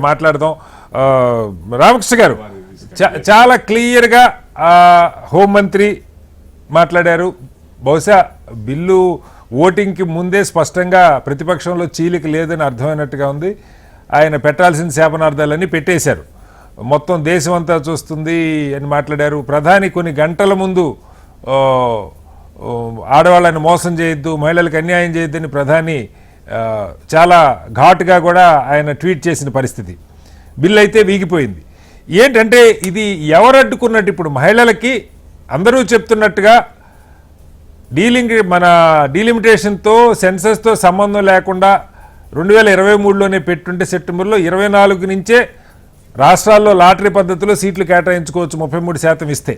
మాట్లాడదాం. రామకృష్ణ గారు చాలా క్లియర్గా హోంమంత్రి మాట్లాడారు. బహుశా బిల్లు ఓటింగ్కి ముందే స్పష్టంగా ప్రతిపక్షంలో చీలిక లేదని అర్థమైనట్టుగా ఉంది. ఆయన పెట్టాల్సిన శాపనార్థాలన్నీ పెట్టేశారు. మొత్తం దేశం అంతా చూస్తుంది అని మాట్లాడారు. ప్రధాని కొన్ని గంటల ముందు ఆడవాళ్ళని మోసం చేయొద్దు, మహిళలకు అన్యాయం చేయొద్దని ప్రధాని చాలా ఘాటుగా కూడా ఆయన ట్వీట్ చేసిన పరిస్థితి. బిల్ అయితే వీగిపోయింది. ఏంటంటే ఇది ఎవరు అడ్డుకున్నట్టు? ఇప్పుడు మహిళలకి అందరూ చెప్తున్నట్టుగా మన డీలిమిటేషన్తో సెన్సస్తో సంబంధం లేకుండా 2023లోనే పెట్టుంటే సెప్టెంబర్లో 24 నుంచే రాష్ట్రాల్లో లాటరీ పద్ధతిలో సీట్లు కేటాయించుకోవచ్చు 33% ఇస్తే.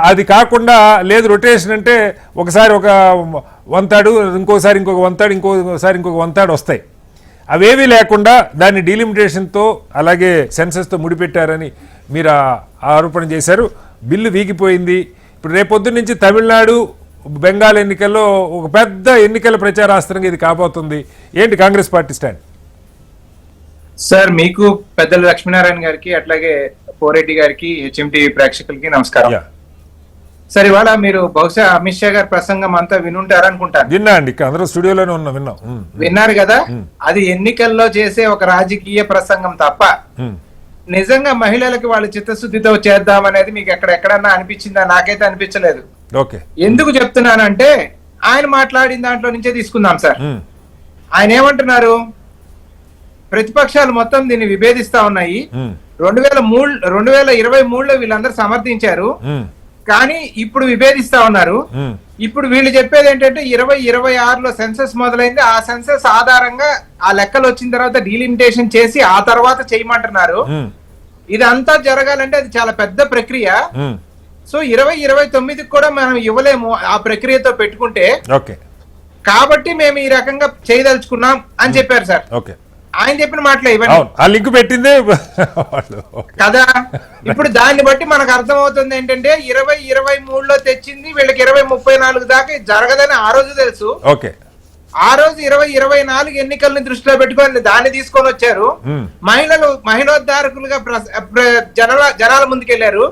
అది కాకుండా లేదు రొటేషన్ అంటే ఒకసారి ఒక వంతాడు, ఇంకోసారి ఇంకొక వంతాడు, ఇంకోసారి ఇంకొక వంతాడు వస్తాయి. అవేవీ లేకుండా దాన్ని డీలిమిటేషన్తో అలాగే సెన్సస్తో ముడిపెట్టారని మీరు ఆరోపణ చేశారు. బిల్లు వీగిపోయింది. ఇప్పుడు రేపొద్దు నుంచి తమిళనాడు, బెంగాల్ ఎన్నికల్లో ఒక పెద్ద ఎన్నికల ప్రచారాస్త్రంగా ఇది కాబోతుంది. ఏంటి కాంగ్రెస్ పార్టీ స్టాండ్? సార్, మీకు పెద్దలు లక్ష్మీనారాయణ గారికి అట్లాగే పోరెడ్డి గారికి, హెచ్ఎంటి ప్రేక్షకులకి నమస్కారం. సార్, ఇవాళ మీరు బహుశా అమిత్ షా గారి ప్రసంగం అంతా వినుంటారనుకుంటారు. విన్నా అండి, అందరూ స్టూడియోలోనే విన్నాం. విన్నారు కదా? అది ఎన్నికల్లో చేసే ఒక రాజకీయ ప్రసంగం తప్ప నిజంగా మహిళలకి వాళ్ళ చిత్తశుద్ధితో చేద్దామనేది మీకు ఎక్కడన్నా అనిపించిందా? నాకైతే అనిపించలేదు. ఎందుకు చెప్తున్నానంటే ఆయన మాట్లాడిన దాంట్లో నుంచే తీసుకుందాం సార్. ఆయన ఏమంటున్నారు? ప్రతిపక్షాలు మొత్తం దీన్ని విభేదిస్తా ఉన్నాయి. 2023లో వీళ్ళందరూ సమర్థించారు, కానీ ఇప్పుడు విభేదిస్తా ఉన్నారు. ఇప్పుడు వీళ్ళు చెప్పేది ఏంటంటే 2026లో సెన్సస్ మొదలైంది, ఆ సెన్సస్ ఆధారంగా ఆ లెక్కలు వచ్చిన తర్వాత డీలిమిటేషన్ చేసి ఆ తర్వాత చేయమంటున్నారు. ఇదంతా జరగాలంటే అది చాలా పెద్ద ప్రక్రియ. సో 2029కి కూడా మనం ఇవ్వలేము ఆ ప్రక్రియతో పెట్టుకుంటే, కాబట్టి మేము ఈ రకంగా చేయదలుచుకున్నాం అని చెప్పారు సార్. ఆయన చెప్పిన మాటలే ఇవన్నీ పెట్టిందే కదా. ఇప్పుడు దాన్ని బట్టి మనకు అర్థమవుతుంది ఏంటంటే 2023లో తెచ్చింది వీళ్ళకి 2034 దాకా జరగదని ఆ రోజు తెలుసు. ఆ రోజు 2024 ఎన్నికల్ని దృష్టిలో పెట్టుకొని దాన్ని తీసుకొని వచ్చారు. మహిళోద్ధారకులుగా జనాల ముందుకెళ్లారు.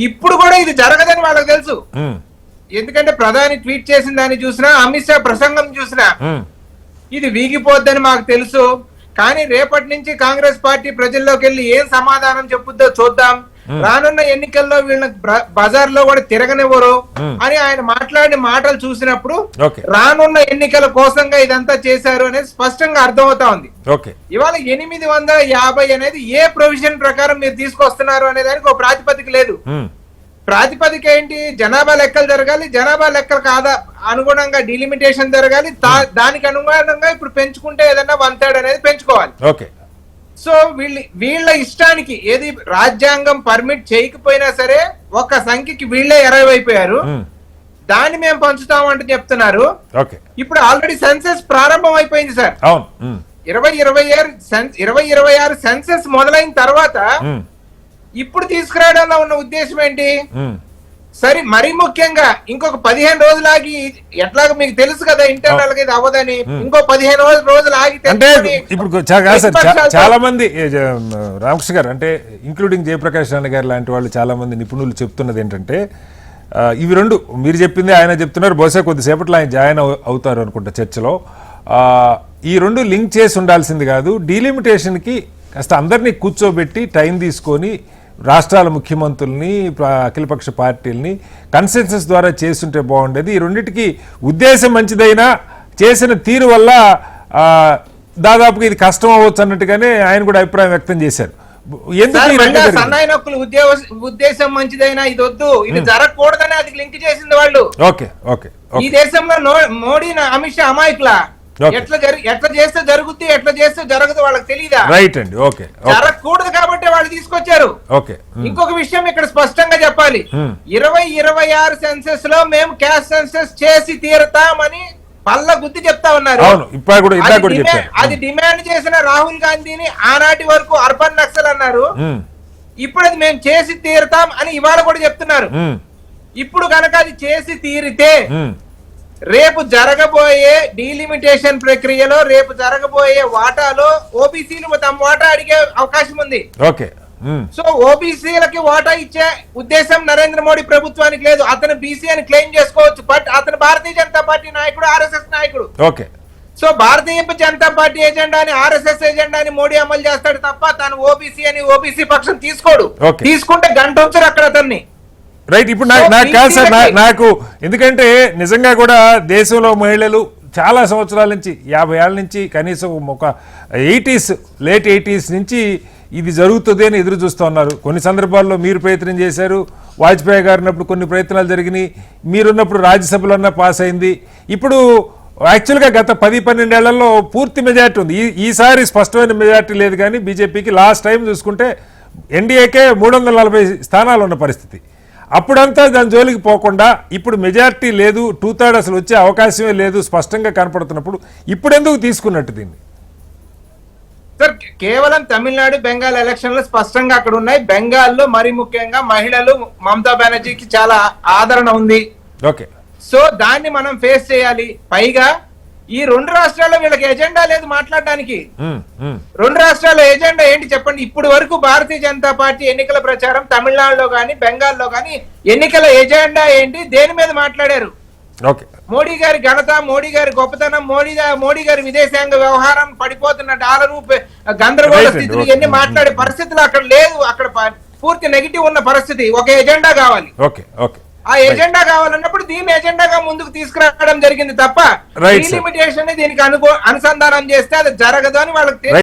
ఇప్పుడు కూడా ఇది జరగదని వాళ్ళకి తెలుసు. ఎందుకంటే ప్రధాని ట్వీట్ చేసిన దాన్ని చూసినా, అమిత్ షా ప్రసంగం చూసినా ఇది వీగిపోద్దని మాకు తెలుసు. కానీ రేపటి నుంచి కాంగ్రెస్ పార్టీ ప్రజల్లోకి వెళ్ళి ఏం సమాధానం చెప్పుద్దో చూద్దాం. రానున్న ఎన్నికల్లో వీళ్ళని బజార్లో కూడా తిరగనివ్వరు అని ఆయన మాట్లాడిన మాటలు చూసినప్పుడు రానున్న ఎన్నికల కోసంగా ఇదంతా చేశారు అనేది స్పష్టంగా అర్థమవుతా ఉంది. ఇవాళ 850 అనేది ఏ ప్రొవిజన్ ప్రకారం మీరు తీసుకొస్తున్నారు అనే దానికి ఒక ప్రాతిపదిక లేదు. ప్రాతిపదిక ఏంటి? జనాభా లెక్కలు జరగాలి, జనాభా లెక్కలకు అనుగుణంగా డిలిమిటేషన్ జరగాలి, దానికి అనుగుణంగా ఇప్పుడు పెంచుకుంటే ఏదన్నా 1/3 అనేది పెంచుకోవాలి. సో వీళ్ళ ఇష్టానికి ఏది రాజ్యాంగం పర్మిట్ చేయకపోయినా సరే ఒక సంఖ్యకి వీళ్ళే ఎరవైపోయారు. దాన్ని మేము పంచుతామంటే చెప్తున్నారు. ఇప్పుడు ఆల్రెడీ సెన్సస్ ప్రారంభం అయిపోయింది సార్. 2026 సెన్సస్ మొదలైన తర్వాత ఇప్పుడు తీసుకురావడంలో ఉన్న ఉద్దేశం ఏంటి? సరే, మరీ ముఖ్యంగా ఇంకొక 15 రోజులు ఆగి, ఎట్లాగో మీకు తెలుసు కదా ఇంటర్నల్ గా ఇది అవ్వదని, ఇంకో 15 రోజులు ఆగి ఇప్పుడు చాలా మంది రామకృష్ణ గారు అంటే ఇంక్లూడింగ్ జయప్రకాష్ నారాయణ గారు లాంటి వాళ్ళు చాలా మంది నిపుణులు చెప్తున్నది ఏంటంటే ఇవి రెండు మీరు చెప్పింది ఆయన చెప్తున్నారు. బహుశా కొద్దిసేపట్లో ఆయన జాయిన్ అవుతారు అనుకుంటా చర్చలో. ఈ రెండు లింక్ చేసి ఉండాల్సింది కాదు. డీలిమిటేషన్కి కాస్త అందరినీ కూర్చోబెట్టి టైం తీసుకొని రాష్ట్రాల ముఖ్యమంత్రుల్ని, అఖిలపక్ష పార్టీలని కన్సెన్సస్ ద్వారా చేస్తుంటే బాగుండేది. ఈ రెండింటికి ఉద్దేశం మంచిదైనా చేసిన తీరు వల్ల దాదాపుగా ఇది కష్టం అవ్వచ్చు అన్నట్టుగానే ఆయన కూడా అభిప్రాయం వ్యక్తం చేశారు. ఉద్దేశం మంచిదైనా ఇది వద్దు, ఇది జరగకూడదని అది లింక్ చేసింది వాళ్ళు. ఈ దేశంలో మోడీ, అమిత్ షా అమాయకులా? ఎట్లా చేస్తే జరుగుద్ది, ఎట్లా చేస్తే జరగదు వాళ్ళకి తెలియదా? రైట్ అండి. జరగకూడదు కాబట్టి వాళ్ళు తీసుకొచ్చారు. ఇంకొక విషయం ఇక్కడ స్పష్టంగా చెప్పాలి. 2026 సెన్సస్ లో మేము క్యాస్ట్ సెన్సస్ చేసి తీరతామని పళ్ళ గుద్ది చెప్తా ఉన్నారు. అది డిమాండ్ చేసిన రాహుల్ గాంధీని ఆనాటి వరకు అర్బన్ నక్సల్ అన్నారు. ఇప్పుడు అది మేము చేసి తీరుతాం అని ఇవాళ కూడా చెప్తున్నారు. ఇప్పుడు కనుక అది చేసి తీరితే రేపు జరగబోయే డీలిమిటేషన్ ప్రక్రియలో రేపు జరగబోయే వాటాలో ఓబీసీలు తమ వాటా అడిగే అవకాశం ఉంది. ఓకే. సో ఓబీసీలకి వాటా ఇచ్చే ఉద్దేశం నరేంద్ర మోడీ ప్రభుత్వానికి లేదు. అతను బీసీ అని క్లెయిమ్ చేసుకోవచ్చు, బట్ అతను భారతీయ జనతా పార్టీ నాయకుడు, ఆర్ఎస్ఎస్ నాయకుడు. Okay. So Bharatiya Janata party ఎజెండాని, RSS ఎజెండాని Modi అమలు చేస్తాడు తప్ప తాను ఓబీసీ అని ఓబీసీ పక్షం తీసుకోడు. తీసుకుంటే గంట ఉంచరు అక్కడ అతన్ని. రైట్. ఇప్పుడు నాకు కాదు సార్, నాకు ఎందుకంటే నిజంగా కూడా దేశంలో మహిళలు చాలా సంవత్సరాల నుంచి 50 ఏళ్ళ నుంచి కనీసం ఒక 80s లేట్ 80s నుంచి ఇది జరుగుతుంది అని ఎదురు చూస్తూ ఉన్నారు. కొన్ని సందర్భాల్లో మీరు ప్రయత్నం చేశారు, వాజ్పేయి గారు ఉన్నప్పుడు కొన్ని ప్రయత్నాలు జరిగినాయి, మీరున్నప్పుడు రాజ్యసభలో అన్న పాస్ అయింది. ఇప్పుడు యాక్చువల్గా గత 10-12 ఏళ్లలో పూర్తి మెజార్టీ ఉంది. ఈసారి స్పష్టమైన మెజార్టీ లేదు, కానీ బీజేపీకి లాస్ట్ టైం చూసుకుంటే ఎన్డీఏకే 340 స్థానాలు ఉన్న పరిస్థితి. అప్పుడంతా దాని జోలికి పోకుండా ఇప్పుడు మెజార్టీ లేదు, 2/3 అసలు వచ్చే అవకాశమే లేదు స్పష్టంగా కనపడుతున్నప్పుడు ఇప్పుడు ఎందుకు తీసుకున్నట్టు దీన్ని? సార్, కేవలం తమిళనాడు, బెంగాల్ ఎలక్షన్లు స్పష్టంగా అక్కడ ఉన్నాయి. బెంగాల్లో మరి ముఖ్యంగా మహిళలు మమతా బెనర్జీకి చాలా ఆదరణ ఉంది. ఓకే. సో దాన్ని మనం ఫేస్ చేయాలి. పైగా ఈ 2 రాష్ట్రాల్లో వీళ్ళకి ఎజెండా లేదు మాట్లాడడానికి. 2 రాష్ట్రాల ఎజెండా ఏంటి చెప్పండి? ఇప్పుడు వరకు భారతీయ జనతా పార్టీ ఎన్నికల ప్రచారం తమిళనాడులో గానీ బెంగాల్లో గానీ ఎన్నికల ఎజెండా ఏంటి, దేని మీద మాట్లాడారు? ఓకే. మోడీ గారి ఘనత, మోడీ గారి గొప్పతనం, మోడీ గారి విదేశాంగ వ్యవహారం, పడిపోతున్న డాలరు, గందరగోళ స్థితులు, ఇవన్నీ మాట్లాడే పరిస్థితులు అక్కడ లేదు. అక్కడ పూర్తి నెగిటివ్ ఉన్న పరిస్థితి. ఒక ఎజెండా కావాలి. ఓకే. ఓకే. ఆ ఎజెండా కావాలన్నప్పుడు దీన్ని ఎజెండాగా ముందుకు తీసుకురావడం జరిగింది తప్ప డీలిమిటేషన్ దీనికి అనుసంధానం చేస్తే అది జరగదు అని వాళ్ళకి